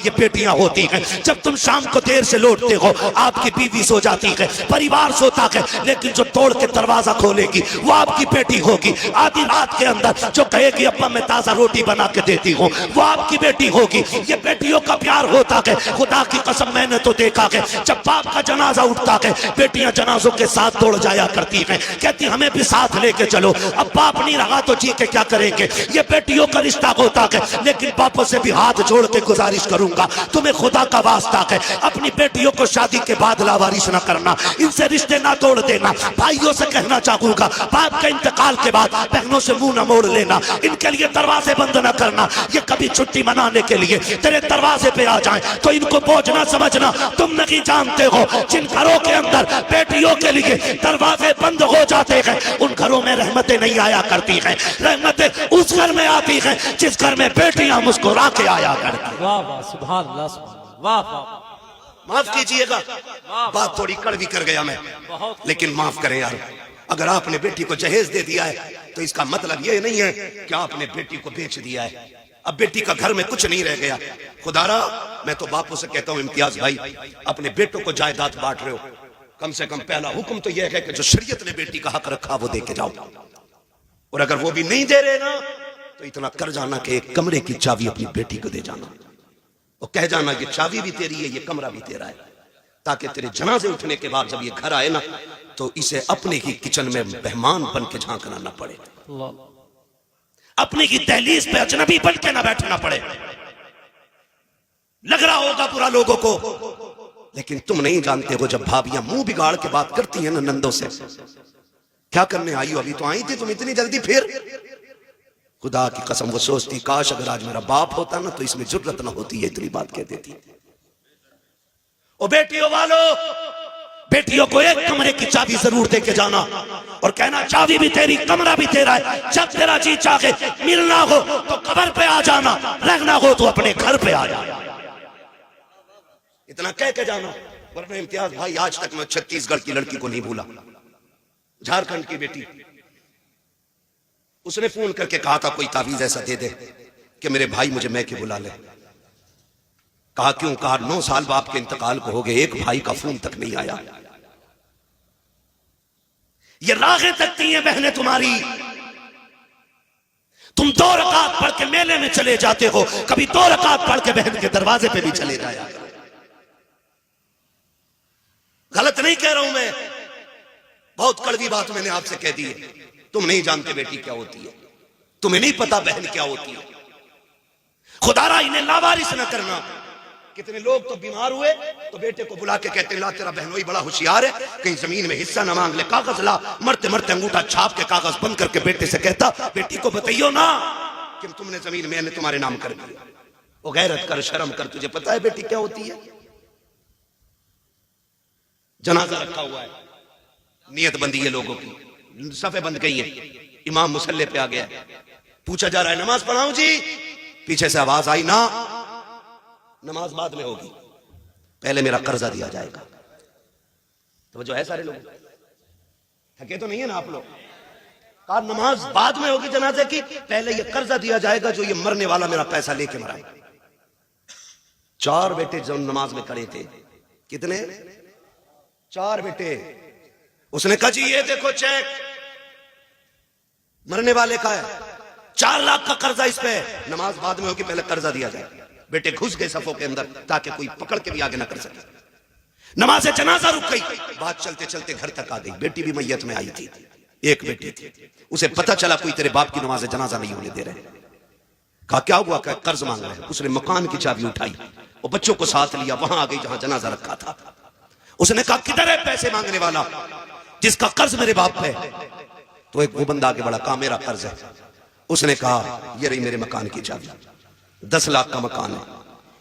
ये बेटियां होती हैं। जब तुम शाम को देर से लौटते हो, आपकी बीवी सो जाती है, परिवार सोता है, लेकिन जो तोड़ के दरवाजा खोलेगी वो आपकी बेटी होगी। आधी रात के अंदर जो कहेगी अब्बा मैं ताजा रोटी बना के देती हूँ, वो आपकी बेटी होगी। ये बेटियों का प्यार होता है। खुदा की कसम मैंने तो देखा है, जब बाप का जनाजा उठता है, बेटियां जनाजों के साथ दौड़ जाया करती हैं, कहती हमें भी साथ लेके चलो। अब बाप नहीं रहा तो जी के क्या करेंगे। ये बेटियों का रिश्ता होता है। लेकिन बापों से भी हाथ जोड़ के गुजारिश करूंगा, तुम्हें खुदा का वास्ता है, अपनी बेटियों को शादी के बाद लावारिस ना करना, इनसे रिश्ते ना तोड़ देना। भाइयों से कहना चाहूंगा, बाप के इंतकाल के बाद बहनों से मुंह न मोड़ लेना, इनके लिए दरवाजे बंद ना करना। ये कभी छुट्टी मनाने के लिए तेरे दरवाजे पे आ जाएं तो इनको बोझ ना समझना। तुम नहीं जानते हो, जिन घरों के अंदर बेटियों के लिए दरवाजे बंद हो जाते हैं, उन घरों में रहमतें नहीं आया करती हैं। रहमतें उस घर में आती हैं जिस घर में बेटियां मुस्कुरा के आया करती। वाह वाह, सुभान अल्लाह, वाह वाह। माफ कीजिएगा, बात थोड़ी कड़वी कर गया मैं, लेकिन माफ करें यार। अगर आपने बेटी को जहेज दे दिया है तो इसका मतलब ये नहीं है कि आपने बेटी को बेच दिया है। अब बेटी का घर में कुछ नहीं रह गया। खुदारा, मैं तो बापों से कहता हूं इम्तियाज भाई, अपने बेटों को जायदाद बांट रहे हो, कम से कम पहला हुक्म तो यह है कि जो शरीयत ने बेटी का हक रखा वो दे के जाओ। और अगर वो भी नहीं दे रहे ना तो इतना कर जाना कि एक कमरे की चाबी अपनी बेटी को दे जाना और कह जाना ये चाबी भी तेरी है, ये कमरा भी तेरा है, ताकि तेरे जनाजे उठने के बाद जब ये घर आए ना तो इसे अपने ही किचन में मेहमान बन के झांकना ना पड़े, अपने की दहलीज पे अजनबी बन के ना बैठना पड़े। लग रहा होगा बुरा लोगों को, लेकिन तुम नहीं जानते हो, जब भाभियां मुंह बिगाड़ के बात करती हैं ना नंदों से, क्या करने आई हो, अभी तो आई थी तुम इतनी जल्दी फिर। खुदा की कसम वो सोचती काश अगर आज मेरा बाप होता ना तो इसमें जुर्रत ना होती है इतनी बात कह देती। ओ बेटियों वालों, बेटियों को एक कमरे की चाबी जरूर दे के जाना और कहना चाबी भी तेरी, कमरा भी तेरा है। जब तेरा जी चाहे मिलना हो तो कब्र पे आ जाना, रहना हो तो अपने घर पे आ जाना। इतना कह के जाना, वरना इम्तियाज भाई आज तक मैं छत्तीसगढ़ की लड़की को नहीं भूला, झारखंड की बेटी, उसने फोन करके कहा था कोई तावीज ऐसा दे दे कि मेरे भाई मुझे मैके बुला ले। कहा क्यों? कहा 9 साल बाप के इंतकाल को हो गए, एक भाई का फोन तक नहीं आया। ये राहें तकती हैं बहनें तुम्हारी। तुम 2 रकात पढ़ के मेले में चले जाते हो, कभी 2 रकात पढ़ के बहन के दरवाजे पे भी चले जाया। गलत नहीं कह रहा हूं मैं, बहुत कड़वी बात मैंने आपसे कह दी है। तुम नहीं जानते बेटी क्या होती है, तुम्हें नहीं पता बहन क्या होती है। खुदारा इन्हें लावारिस न करना। कितने लोग तो बीमार हुए तो बेटे को बुला के कहते ला तेरा बहनोई बड़ा होशियार है, कहीं जमीन में हिस्सा न मांग ले, कागज ला। मरते मरते अंगूठा छाप के कागज बंद करके बेटे से कहता बेटी को बताइयो ना कि तुमने जमीन मैंने तुम्हारे नाम कर दी। वो गैरत कर, शर्म कर, तुझे पता है बेटी क्या होती है। जनाजा रखा हुआ है, नियत बंदी है लोगों की, सफे बंद गई है, इमाम मुसल्ले पे आ गया, पूछा जा रहा है नमाज पढ़ाऊं जी, पीछे से आवाज आई ना नमाज बाद में होगी, पहले मेरा कर्जा दिया जाएगा। तो जो है सारे लोग थके तो नहीं है ना आप लोग। कहा नमाज बाद में होगी जनाजे की, पहले ये कर्जा दिया जाएगा जो ये मरने वाला मेरा पैसा लेके मरा है। 4 बेटे जो नमाज में खड़े थे, कितने? 4 बेटे। उसने कहा जी ये देखो चेक मरने वाले का है, 4 लाख का कर्जा इस पे, नमाज बाद में होगी, पहले कर्जा दिया जाए। बेटे घुस गए सफों के अंदर ताकि कोई पकड़ के भी आगे ना कर सके। नमाज जनाजा रुक गई, बात चलते चलते घर तक आ गई। बेटी भी मैयत में आई थी, एक बेटी थी, उसे पता चला कोई तेरे बाप की नमाज जनाजा नहीं होने दे रहे। कहा क्या हुआ? क्या कर्ज मांग रहे हैं। उसने मकान की चाबी उठाई और बच्चों को साथ लिया, वहां आ गई जहां जनाजा रखा था। उसने कहा किधर है पैसे मांगने वाला जिसका कर्ज मेरे बाप पे? तो एक वो बंदा आगे बढ़ा, कहा मेरा कर्ज है। उसने कहा ये रही मेरे मकान की चाबी, 10 लाख का मकान है,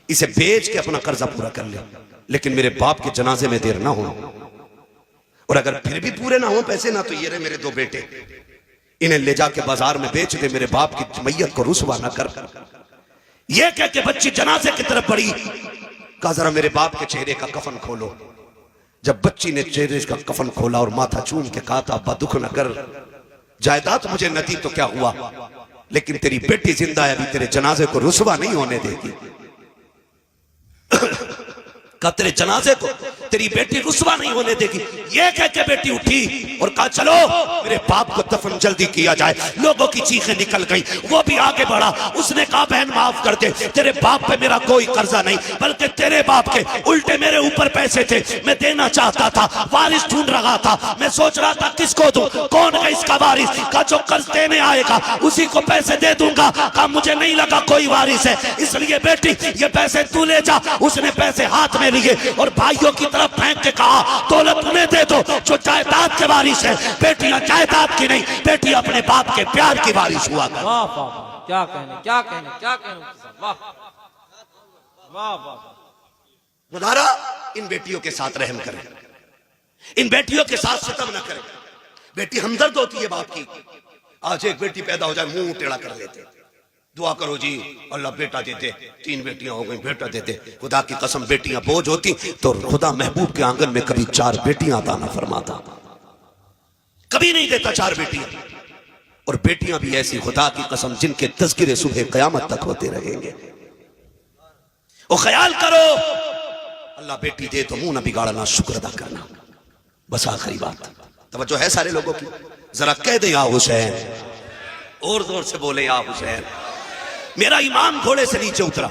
इसे बेच के अपना कर्जा पूरा कर ले, लेकिन मेरे बाप के जनाजे में देर ना हो, और अगर फिर भी पूरे ना हो पैसे ना, तो ये रहे मेरे 2 बेटे, इन्हें ले जाके बाजार में बेच दे, मेरे बाप की मैयत को रुसवा ना कर। ये कह के बच्ची जनाजे की तरफ बढ़ी। कहा जरा मेरे बाप के चेहरे का कफन खोलो। जब बच्ची ने चेहरे का कफन खोला और माथा चूम के कहा था अब्बा दुख न कर, जायदाद मुझे न दी तो क्या हुआ, लेकिन तेरी बेटी जिंदा है, अभी तेरे जनाजे को रुसवा नहीं होने देगी। कहा तेरे जनाजे को तेरी बेटी रुस्वा नहीं होने देगी। ये कह के बेटी उठी और कहा चलो मेरे बाप को दफन जल्दी किया जाए। लोगों की चीखें निकल गई, वो भी आगे बढ़ा। उसने कहा बहन माफ कर दे, तेरे बाप पे मेरा कोई कर्जा नहीं, बल्कि तेरे बाप के उल्टे मेरे ऊपर पैसे थे, मैं देना चाहता था, वारिस ढूंढ रहा था, मैं सोच रहा था किसको दूं, कौन है इसका वारिस। कहा जो कर्ज देने आएगा उसी को पैसे दे दूंगा। कहा मुझे नहीं लगा कोई वारिस है, इसलिए बेटी ये पैसे तू ले जा। उसने पैसे हाथ में लिए और भाइयों की तरफ फेंक के कहा दौलत उन्हें दे दो जो जायदाद के वारिस है। बेटियां जायदाद की नहीं, बेटी अपने बाप के प्यार की वारिस हुआ कर। वाह वाह, क्या कहने क्या कहने क्या कहने। वाह वाह वाह। खुदारा इन बेटियों के साथ रहम करें, इन बेटियों के साथ सितम न करें। बेटी हमदर्द होती है बाप की। आज एक बेटी पैदा हो जाए मुंह टेढ़ा कर लेते, दुआ करो जी अल्लाह बेटा देते। 3 बेटियां हो गई, बेटा देते। खुदा की कसम बेटियां बोझ होती तो खुदा महबूब के आंगन में कभी 4 बेटियां अता न फरमाता, कभी नहीं देता 4 बेटियां। और बेटियां भी ऐसी खुदा की कसम जिनके तज़किरे सुबह क़यामत तक होते रहेंगे। और ख्याल करो अल्लाह बेटी दे तो मुंह न बिगाड़ना, शुक्र अदा करना। बस आखिरी बात, तवज्जो है सारे लोगों की, जरा कह दे या हुसैन, और जोर से बोले या हुसैन। मेरा इमाम घोड़े से नीचे उतरा,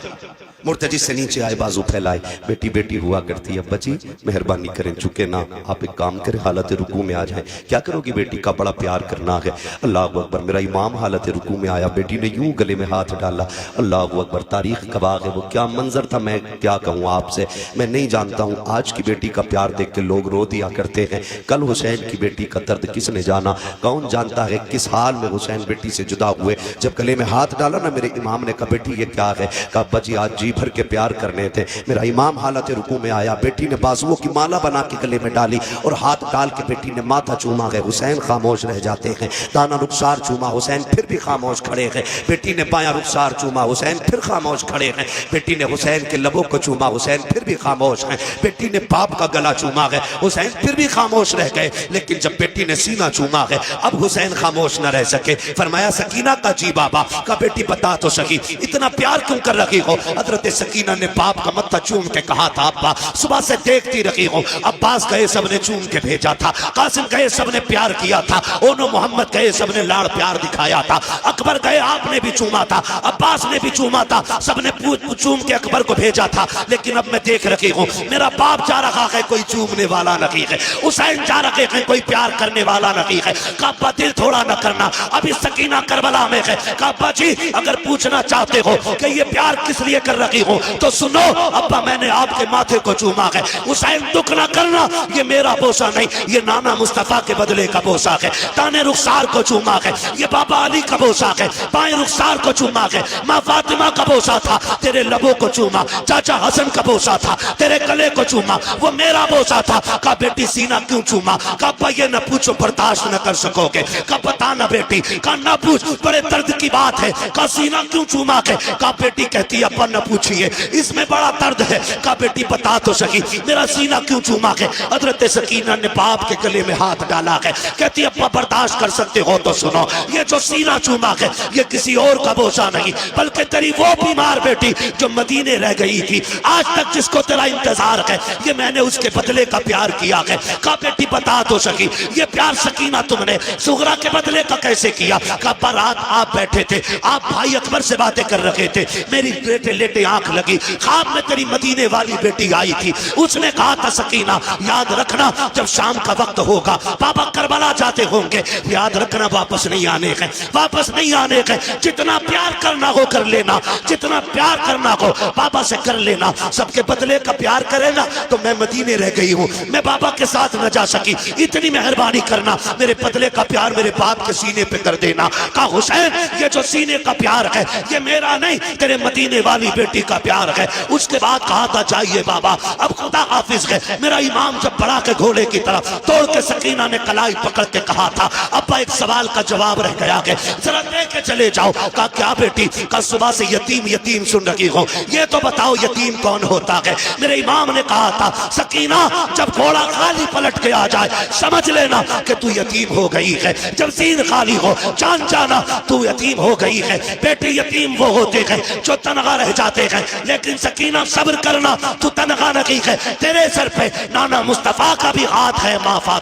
मुर्तजी से नीचे आए, बाजू फैलाए। बेटी बेटी हुआ करती है, बची मेहरबानी करें चुके ना, आप एक काम करें हालत रुकू में आ जाए। क्या करोगी, बेटी का बड़ा प्यार करना है। अल्लाह अकबर। मेरा इमाम हालत रुकू में आया, बेटी ने यूं गले में हाथ डाला। अल्लाह अकबर। तारीख गवाह है, वो क्या मंजर था, मैं क्या कहूँ आपसे, मैं नहीं जानता हूँ। आज की बेटी का प्यार देख के लोग रो दिया करते हैं, कल हुसैन की बेटी का दर्द किसने जाना। कौन जानता है किस हाल में हुसैन बेटी से जुदा हुए। जब गले में हाथ डाला ना मेरे इमाम ने कहा बेटी ये क्या है। कहा बजी आज जी भर के प्यार करने थे। मेरा इमाम हालत रुकू में आया, बेटी ने बाजुओं की माला बना के गले में डाली और हाथ डाल के बेटी ने माथा चूमा है। हुसैन खामोश रह जाते हैं। दाना रुखसार चूमा, हुसैन फिर भी खामोश खड़े हैं। बेटी ने बायां रुखसार चूमा, हुसैन फिर खामोश खड़े हैं। बेटी ने हुसैन के लबों को चूमा, हुसैन फिर भी खामोश हैं। बेटी ने बाप का गला चूमा है, हुसैन फिर भी खामोश रह गए। लेकिन जब बेटी ने सीना चूमा है अब हुसैन खामोश न रह सके। फरमाया सकीना का जी बाबा। का बेटी बता तो सकी इतना प्यार क्यों कर रही हो। हजरत सकीना ने बाप का मत्था चूम के कहा था अब्बा सुबह से देखती रही हो। अब्बास गए सबने चूम के भेजा था, कासिम गए सबने प्यार किया था, ओनो मोहम्मद गए सबने लाड़ प्यार दिखाया था, अकबर गए आपने भी चूमा था, अब्बास ने भी चूमा था, सबने चूम के अकबर को भेजा था। लेकिन अब मैं देख रही हूँ मेरा बाप जा रहा है, कोई चूमने वाला नहीं है। हुसैन जा रहे हैं, कोई प्यार करने वाला नहीं है। काबा दिल थोड़ा न करना, अभी सकीना करबला में है। काबा जी अगर पूछना चाहते हो कि ये प्यार किस लिए कर रही हो तो सुनो अब्बा मैंने आपके माथे को चूमा है। हुसैन दुख ना करना, ये मेरा बोसा नहीं, ये नाना मुस्तफा के बदले का बोसा है। दाने रुखसार को चूमा है, ये बाबा अली का बोसा है। बाएं रुखसार को चूमा है, माँ फातिमा का बोसा था, तेरे लबों को चूमा। चाचा हसन का बोसा था, तेरे गले को चूमा, वो मेरा बोसा था। का बेटी सीना क्यों चूमा। का ये न पूछो बर्दाश्त न कर सकोगे। का बता ना बेटी, का ना पूछ बड़े दर्द की बात है। का सीना क्यों चूमा है। का बेटी कहती अब्बा न पूछिए इसमें बड़ा दर्द है। का बेटी बता तो सकी मेरा सीना क्यों चूमा है। हजरत सकीना ने बाप के गले में हाथ डाला है, कहती अब्बा बर्दाश्त कर सकते हो तो सुनो, ये जो सीना चूमा है ये किसी और का बोसा नहीं बल्कि तेरी वो बीमार बेटी जो मदीने रह गई थी, आज तक जिसको तेरा इंतजार है, ये मैंने उसके बदले का प्यार किया है। का बेटी बता तो सकी ये प्यार सकीना तुमने सुगरा के बदले का कैसे किया। का रात आप बैठे थे, आप भाई अकबर से बातें कर रहे थे, मेरी लेटे लेटे आंख लगी, ख्वाब में तेरी मदीने वाली बेटी आई थी। उसने कहा था सकीना याद रखना जब शाम का वक्त होगा बाबा करबला जाते होंगे, याद रखना वापस नहीं आने का, वापस नहीं आने का। जितना प्यार करना हो कर लेना, जितना प्यार करना हो बाबा से कर लेना। सबके बदले का प्यार करे ना तो मैं मदीने रह गई हूँ, मैं बाबा के साथ न जा सकी, इतनी मेहरबानी करना मेरे बदले का प्यार मेरे बाप के सीने पे कर देना। कहा हुसैन ये जो सीने का प्यार है ये मेरा नहीं तेरे मदीने वाली बेटी का प्यार है। उसके बाद कहा था चाहिए बाबा अब खुदा हाफिज है। मेरा इमाम जब बढ़ा के घोड़े की तरफ तोड़ के सकीना ने कलाई पकड़ के कहा था अब्बा एक सवाल का जवाब रह गया है, जरा दे के चले जाओ। कहा क्या बेटी। कल सुबह से यतीम यतीम सुन रही हो, ये तो बताओ यतीम कौन होता है। मेरे इमाम ने कहा था सकीना जब घोड़ा खाली पलट के आ जाए समझ लेना कि तू यतीम हो गई है, जब सीन खाली हो जान जाना तू यतीम हो गई है। बेटी यतीम वो होते हैं जो तनहा रह जाते हैं, लेकिन सकीना सब्र करना, तू तनहा नहीं है, तेरे सर पे नाना मुस्तफा का भी हाथ है, माफा